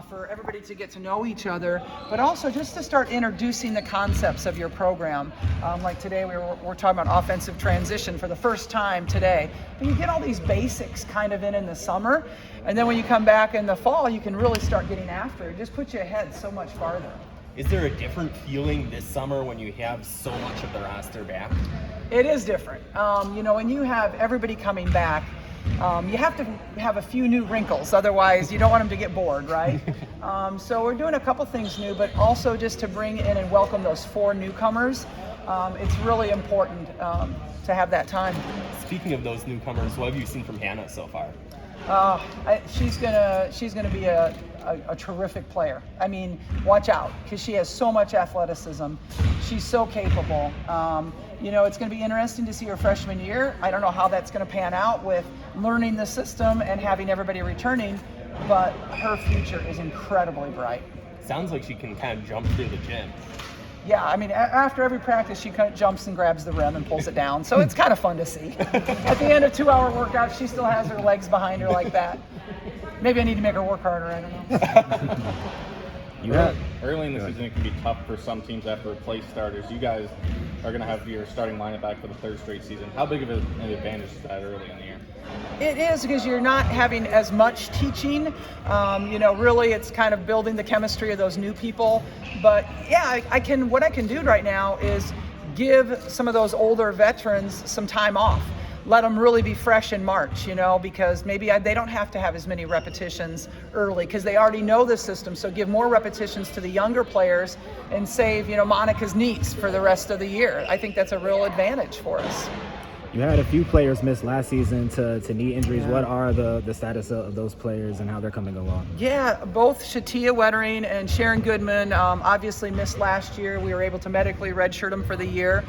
For everybody to get to know each other, but also just to start introducing the concepts of your program. Like today, we're talking about offensive transition for the first time today. But you get all these basics kind of in the summer, and then when you come back in the fall, you can really start getting after it. It just puts you ahead so much farther. Is there a different feeling this summer when you have so much of the roster back? It is different. When you have everybody coming back, you have to have a few new wrinkles, otherwise you don't want them to get bored, right? So we're doing a couple things new, but also just to bring in and welcome those 4 newcomers. It's really important to have that time. Speaking of those newcomers, what have you seen from Hannah so far? She's gonna be a terrific player. I mean, watch out, because she has so much athleticism. She's so capable. It's going to be interesting to see her freshman year. I don't know how that's going to pan out with learning the system and having everybody returning, but her future is incredibly bright. Sounds like she can kind of jump through the gym. Yeah, I mean, after every practice, she kind of jumps and grabs the rim and pulls it down. So it's kind of fun to see. At the end of 2-hour workouts, she still has her legs behind her like that. Maybe I need to make her work harder, I don't know. Early in the season, it can be tough for some teams to have to replace starters. You guys are going to have your starting lineup back for the 3rd straight season. How big of an advantage is that early in the year? It is, because you're not having as much teaching. Really it's kind of building the chemistry of those new people. But yeah, what I can do right now is give some of those older veterans some time off. Let them really be fresh in March, because maybe they don't have to have as many repetitions early because they already know the system. So give more repetitions to the younger players and save, Monica's knees for the rest of the year. I think that's a real advantage for us. You had a few players miss last season to knee injuries. Yeah. What are the status of those players and how they're coming along? Yeah, both Shatia Wettering and Sharon Goodman obviously missed last year. We were able to medically redshirt them for the year.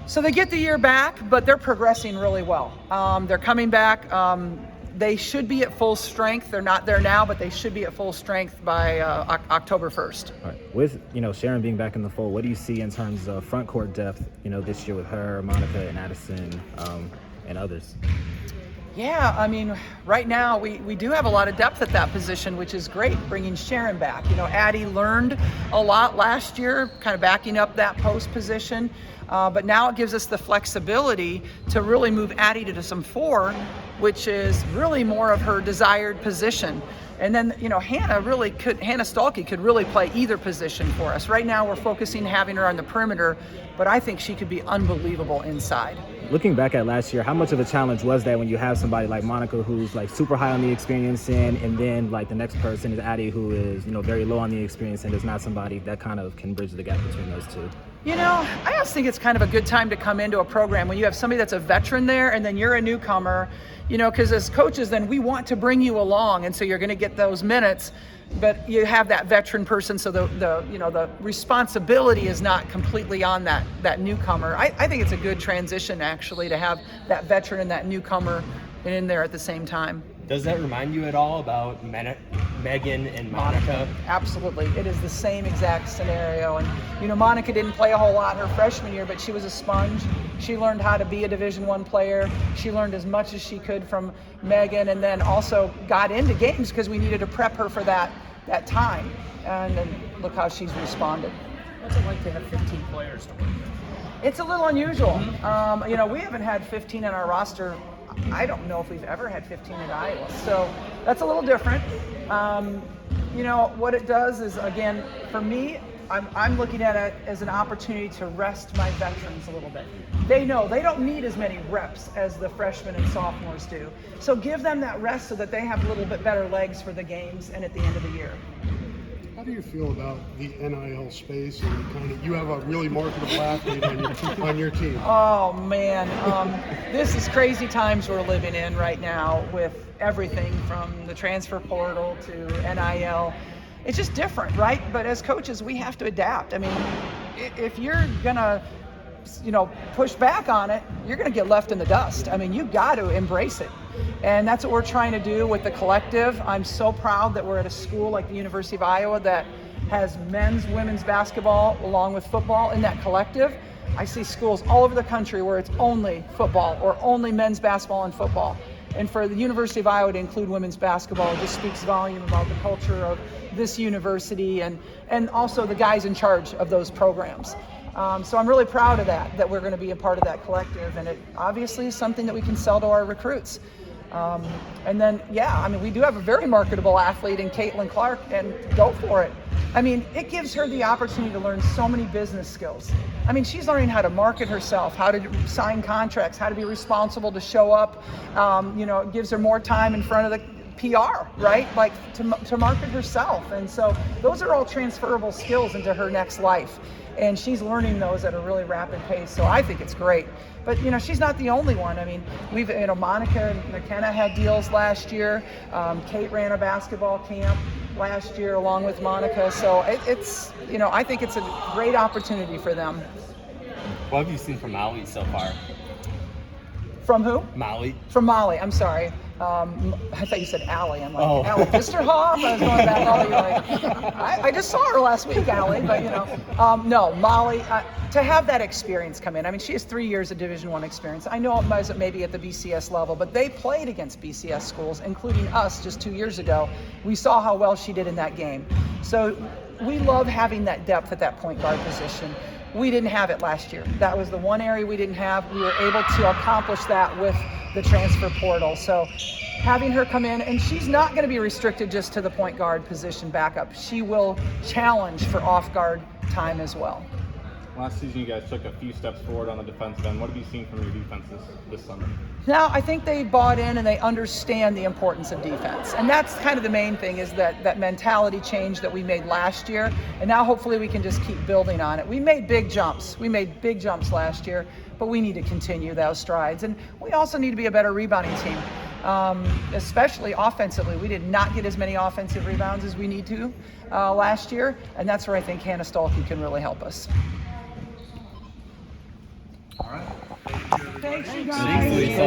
So they get the year back, but they're progressing really well. They're coming back. They should be at full strength. They're not there now, but they should be at full strength by October 1st. All right. With Sharon being back in the fold, what do you see in terms of front court depth? This year with her, Monica, and Addison, and others. Yeah, I mean, right now we do have a lot of depth at that position, which is great, bringing Sharon back. Addie learned a lot last year, kind of backing up that post position. But now it gives us the flexibility to really move Addie to some 4, which is really more of her desired position. And then, Hannah Stalke could really play either position for us. Right now we're focusing having her on the perimeter, but I think she could be unbelievable inside. Looking back at last year, how much of a challenge was that when you have somebody like Monica who's like super high on the experience end, and then like the next person is Addie who is, very low on the experience and is not somebody that kind of can bridge the gap between those two? I just think it's kind of a good time to come into a program when you have somebody that's a veteran there and then you're a newcomer, because as coaches then we want to bring you along, and so you're going to get those minutes, but you have that veteran person, so the responsibility is not completely on that newcomer. I think it's a good transition actually to have that veteran and that newcomer in there at the same time. Does that remind you at all about Megan and Monica? Absolutely. It is the same exact scenario. And, Monica didn't play a whole lot her freshman year, but she was a sponge. She learned how to be a Division I player. She learned as much as she could from Megan, and then also got into games because we needed to prep her for that time. And then look how she's responded. What's it like to have 15 players to work with? It's a little unusual. We haven't had 15 on our roster. I don't know if we've ever had 15 at Iowa, so that's a little different. What it does is, again, for me, I'm looking at it as an opportunity to rest my veterans a little bit. They know they don't need as many reps as the freshmen and sophomores do, so give them that rest so that they have a little bit better legs for the games and at the end of the year. How do you feel about the NIL space and you have a really marketable athlete on your team? Oh man, this is crazy times we're living in right now with everything from the transfer portal to NIL. It's just different, right? But as coaches, we have to adapt. I mean, if you're gonna, push back on it, you're gonna get left in the dust. I mean, you've got to embrace it. And that's what we're trying to do with the collective. I'm so proud that we're at a school like the University of Iowa that has men's, women's basketball along with football in that collective. I see schools all over the country where it's only football or only men's basketball and football. And for the University of Iowa to include women's basketball, it just speaks volume about the culture of this university and also the guys in charge of those programs. So I'm really proud of that we're going to be a part of that collective, and it obviously is something that we can sell to our recruits. And then, yeah, I mean, we do have a very marketable athlete in Caitlyn Clark, and go for it. I mean, it gives her the opportunity to learn so many business skills. I mean, she's learning how to market herself, how to sign contracts, how to be responsible to show up. It gives her more time in front of the PR, right? Like to market herself. And so those are all transferable skills into her next life. And she's learning those at a really rapid pace. So I think it's great. But, she's not the only one. I mean, we've, Monica and McKenna had deals last year. Kate ran a basketball camp last year along with Monica. So it's, I think it's a great opportunity for them. What have you seen from Molly so far? From who? Molly. From Molly, I'm sorry. I thought you said Allie. I'm like, oh. Allie Visterhoff? I was going back all the way. I just saw her last week, Allie, but no, Molly, to have that experience come in. I mean, she has 3 years of Division I experience. I know it wasn't maybe at the BCS level, but they played against BCS schools, including us just 2 years ago. We saw how well she did in that game. So we love having that depth at that point guard position. We didn't have it last year. That was the one area we didn't have. We were able to accomplish that with the transfer portal. So having her come in, and she's not going to be restricted just to the point guard position backup. She will challenge for off guard time as well. Last season, you guys took a few steps forward on the defensive end. What have you seen from your defense this summer? Now, I think they bought in and they understand the importance of defense. And that's kind of the main thing, is that mentality change that we made last year. And now hopefully we can just keep building on it. We made big jumps. We made big jumps last year, but we need to continue those strides. And we also need to be a better rebounding team, especially offensively. We did not get as many offensive rebounds as we need to last year. And that's where I think Hannah Stolke can really help us. All right. Thanks, you guys. Thanks, Lisa.